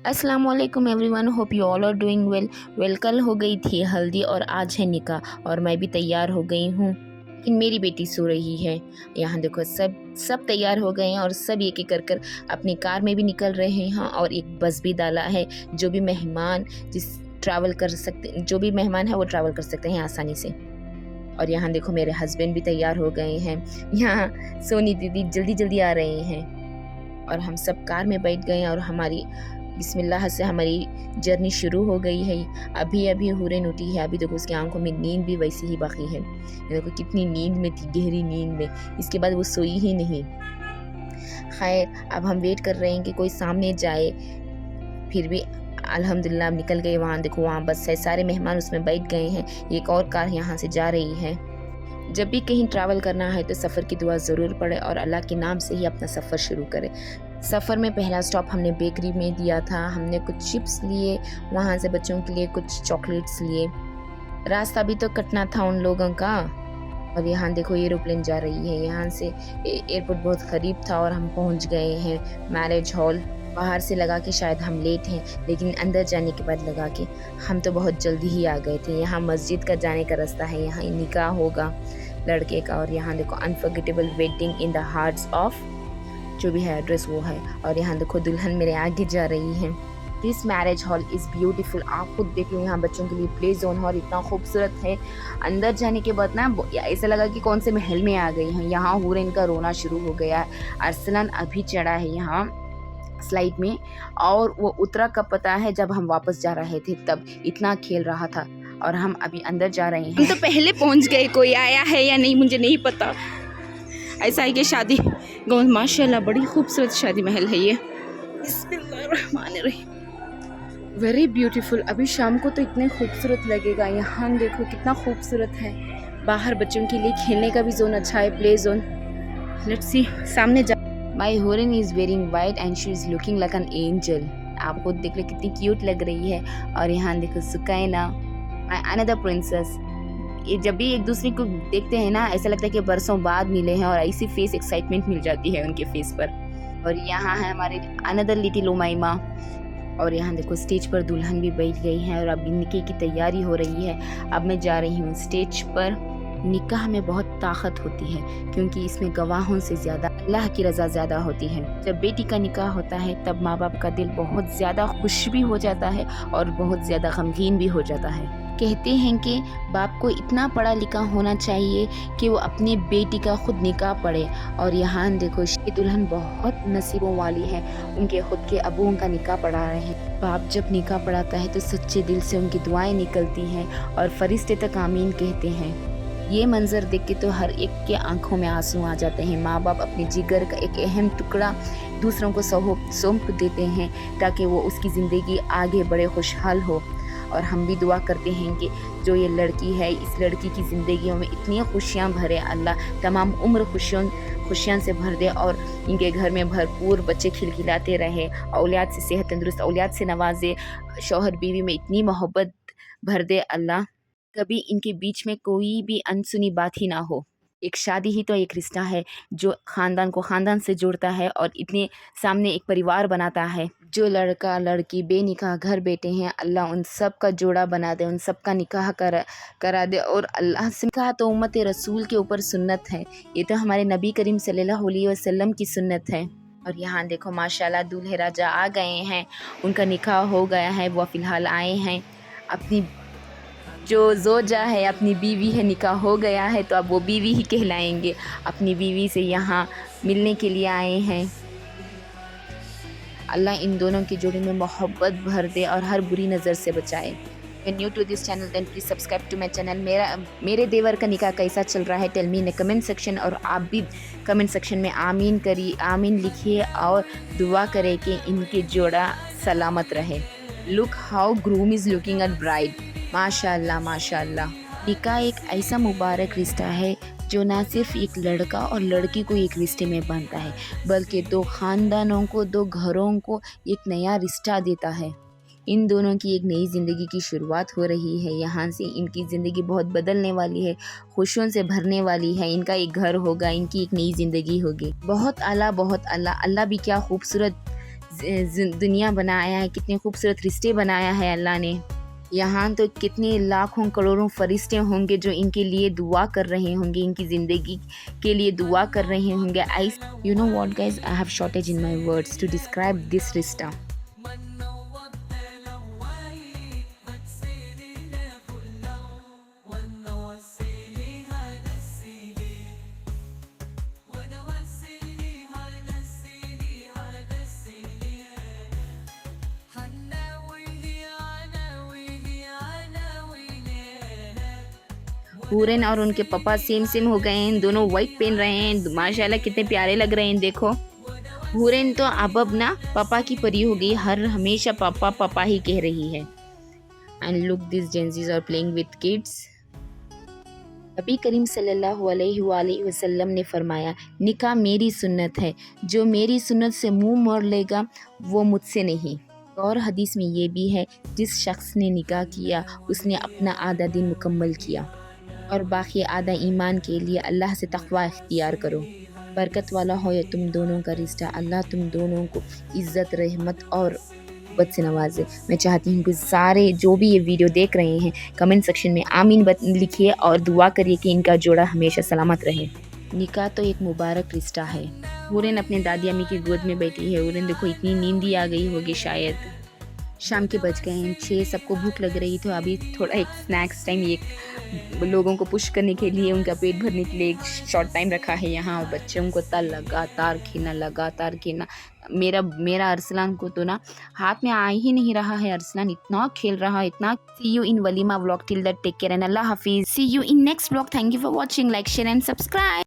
अस्सलाम वालेकुम everyone, hope you all are doing well. कल हो गई थी हल्दी और आज है निकाह और मैं भी तैयार हो गई हूँ, लेकिन मेरी बेटी सो रही है। यहाँ देखो सब तैयार हो गए हैं और सब एक एक कर अपनी कार में भी निकल रहे हैं और एक बस भी डाला है। जो भी मेहमान है वो ट्रैवल कर सकते हैं आसानी से। और यहाँ देखो मेरे हस्बैंड भी तैयार हो गए हैं। यहाँ सोनी दीदी जल्दी जल्दी आ रहे हैं और हम सब कार में बैठ गए हैं और हमारी बिस्मिल्लाह से हमारी जर्नी शुरू हो गई है। अभी हुरैन उठी है। अभी देखो उसकी आंखों में नींद भी वैसी ही बाकी है। देखो कितनी नींद में थी, गहरी नींद में। इसके बाद वो सोई ही नहीं। खैर अब हम वेट कर रहे हैं कि कोई सामने जाए। फिर भी अल्हम्दुलिल्लाह निकल गए। वहाँ देखो वहाँ बस है, सारे मेहमान उसमें बैठ गए हैं। एक और कार यहाँ से जा रही है। जब भी कहीं ट्रैवल करना है तो सफ़र की दुआ ज़रूर पढ़े और अल्लाह के नाम से ही अपना सफ़र शुरू करें। सफ़र में पहला स्टॉप हमने बेकरी में दिया था। हमने कुछ चिप्स लिए, वहाँ से बच्चों के लिए कुछ चॉकलेट्स लिए। रास्ता भी तो कटना था उन लोगों का। और यहाँ देखो एरोप्लेन जा रही है। यहाँ से एयरपोर्ट बहुत करीब था और हम पहुँच गए हैं मैरिज हॉल। बाहर से लगा कि शायद हम लेट हैं, लेकिन अंदर जाने के बाद लगा कि हम तो बहुत जल्दी ही आ गए थे। यहाँ मस्जिद का जाने का रास्ता है, यहाँ निकाह होगा लड़के का। और यहाँ देखो unforgettable wedding in the hearts of, जो भी है एड्रेस वो है। और यहाँ देखो दुल्हन मेरे आगे जा रही है। This marriage hall is beautiful. आप खुद देख लो, यहाँ बच्चों के लिए प्ले जोन हॉल इतना खूबसूरत है। अंदर जाने के बाद ना ऐसा लगा कि कौन से महल में आ गई हैं। यहाँ हुरैन का रोना शुरू हो गया। अरसलान अभी चढ़ा है यहाँ स्लाइड में और वो उतरा कब पता है, जब हम वापस जा रहे थे तब इतना खेल रहा था। और हम अभी अंदर जा रहे हैं। हम तो पहले पहुंच गए, कोई आया है या नहीं मुझे नहीं पता। ऐसा है कि शादी माशाल्लाह बड़ी खूबसूरत शादी महल है ये। Very beautiful. अभी शाम को तो इतने खूबसूरत लगेगा। यहाँ देखो कितना खूबसूरत है। बाहर बच्चों के लिए खेलने का भी जोन अच्छा है, प्ले जोन। लेट्स सी सामने जा। My Hurain is wearing white and she is looking like an angel. आप खुद देख लो कितनी क्यूट लग रही है। और यहाँ देखो सुकैना, माई अनदर प्रिंसेस। ये जब भी एक दूसरे को देखते हैं ना, ऐसा लगता है कि बरसों बाद मिले हैं और ऐसी फेस एक्साइटमेंट मिल जाती है उनके फेस पर। और यहाँ है हमारे अनदर लिटिल उमाइमा। और यहाँ देखो स्टेज पर दुल्हन भी बैठ गई है और अब निकाह की तैयारी हो रही है। अब मैं जा रही हूँ स्टेज पर। निकाह में बहुत ताकत होती है, क्योंकि इसमें गवाहों से ज़्यादा अल्लाह की रज़ा ज़्यादा होती है। जब बेटी का निकाह होता है तब माँ बाप का दिल बहुत ज़्यादा खुश भी हो जाता है और बहुत ज़्यादा गमगीन भी हो जाता है। कहते हैं कि बाप को इतना पढ़ा लिखा होना चाहिए कि वो अपनी बेटी का खुद निकाह पढ़े। और यहाँ देखो ये दुल्हन बहुत नसीबों वाली है, उनके खुद के अबू उनका निकाह पढ़ा रहे हैं। बाप जब निकाह पढ़ाता है तो सच्चे दिल से उनकी दुआएं निकलती हैं और फरिश्ते तक आमीन कहते हैं। ये मंजर देख के तो हर एक के आंखों में आंसू आ जाते हैं। माँ बाप अपने जिगर का एक अहम टुकड़ा दूसरों को सौंप देते हैं ताकि वो उसकी ज़िंदगी आगे बढ़े, खुशहाल हो। और हम भी दुआ करते हैं कि जो ये लड़की है, इस लड़की की ज़िंदगियों में इतनी खुशियाँ भरे, अल्लाह तमाम उम्र खुशियाँ से भर दे और इनके घर में भरपूर बच्चे खिलखिलाते रहे, औलाद से सेहत तंदुरुस्त औलाद से नवाजे, शौहर बीवी में इतनी मोहब्बत भर दे अल्लाह, कभी इनके बीच में कोई भी अनसुनी बात ही ना हो। एक शादी ही तो एक रिश्ता है जो ख़ानदान को ख़ानदान से जोड़ता है और इतने सामने एक परिवार बनाता है। जो लड़का लड़की बेनिकाह घर बैठे हैं, अल्लाह उन सब का जोड़ा बना दे, उन सब का निकाह करा दे। और अल्लाह से कहा तो उम्मत रसूल के ऊपर सुन्नत है, ये तो हमारे नबी करीम सल्लल्लाहु अलैहि वसल्लम की सुन्नत है। और यहाँ देखो माशाल्लाह दूल्हे राजा आ गए हैं, उनका निकाह हो गया है। वो फ़िलहाल आए हैं, अपनी जो जोजा है, अपनी बीवी है, निकाह हो गया है तो अब वो बीवी ही कहलाएंगे। अपनी बीवी से यहाँ मिलने के लिए आए हैं। अल्लाह इन दोनों की जोड़ी में मोहब्बत भर दे और हर बुरी नज़र से बचाए। New to this channel then please subscribe to my channel. मेरे देवर का निकाह कैसा चल रहा है, tell me in comment section. और आप भी कमेंट सेक्शन में आमीन करिए, आमीन लिखिए और दुआ करें कि इनके जोड़ा सलामत रहे। Look how groom is looking at bride. माशाल्लाह माशाल्लाह। निकाह एक ऐसा मुबारक रिश्ता है जो ना सिर्फ एक लड़का और लड़की को एक रिश्ते में बांधता है, बल्कि दो ख़ानदानों को, दो घरों को एक नया रिश्ता देता है। इन दोनों की एक नई ज़िंदगी की शुरुआत हो रही है। यहाँ से इनकी ज़िंदगी बहुत बदलने वाली है, खुशियों से भरने वाली है। इनका एक घर होगा, इनकी एक नई ज़िंदगी होगी। बहुत आला, बहुत अल्लाह। अल्लाह भी क्या खूबसूरत दुनिया बनाया है, कितने खूबसूरत रिश्ते बनाया है अल्लाह ने। यहाँ तो कितने लाखों करोड़ों फरिश्ते होंगे जो इनके लिए दुआ कर रहे होंगे, इनकी ज़िंदगी के लिए दुआ कर रहे होंगे। You know what guys, I have shortage in my words to describe this रिश्ता। हुरैन और उनके पापा सेम सेम हो गए हैं, दोनों वाइट पहन रहे हैं, माशाल्लाह कितने प्यारे लग रहे हैं। देखो हुरैन तो अब ना पापा की परी हो गई, हर हमेशा पापा पापा ही कह रही है। And look this Gen Zs are playing with kids. नबी करीम सल्लल्लाहु अलैहि वसल्लम ने फरमाया, निकाह मेरी सुन्नत है, जो मेरी सुन्नत से मुंह मोड़ लेगा वो मुझसे नहीं। और हदीस में ये भी है, जिस शख्स ने निकाह किया उसने अपना आधा दिन मुकम्मल किया और बाकी आधा ईमान के लिए अल्लाह से तक़वा इख्तियार करो। बरकत वाला हो या तुम दोनों का रिश्ता, अल्लाह तुम दोनों को इज़्ज़त, रहमत और मोहब्बत से नवाजे। मैं चाहती हूँ कि सारे जो भी ये वीडियो देख रहे हैं कमेंट सेक्शन में आमीन लिखिए और दुआ करिए कि इनका जोड़ा हमेशा सलामत रहे। निकाह तो एक मुबारक रिश्ता है। हुरैन अपने दादी अम्मी की गोद में बैठी है। हुरैन देखो इतनी नींद ही आ गई होगी शायद। शाम के बज गए हैं 6, सबको भूख लग रही तो अभी थोड़ा एक स्नैक्स टाइम, एक लोगों को पुश करने के लिए, उनका पेट भरने के लिए एक शॉर्ट टाइम रखा है यहाँ। और बच्चों को लगातार खेलना। मेरा अरसलान को तो ना हाथ में आ ही नहीं रहा है। अरसलान इतना खेल रहा है, इतना। सी यू इन वलीमा vlog, till that take care and अल्लाह हाफिज़। See you in next vlog. Thank you for watching. Like, share and subscribe.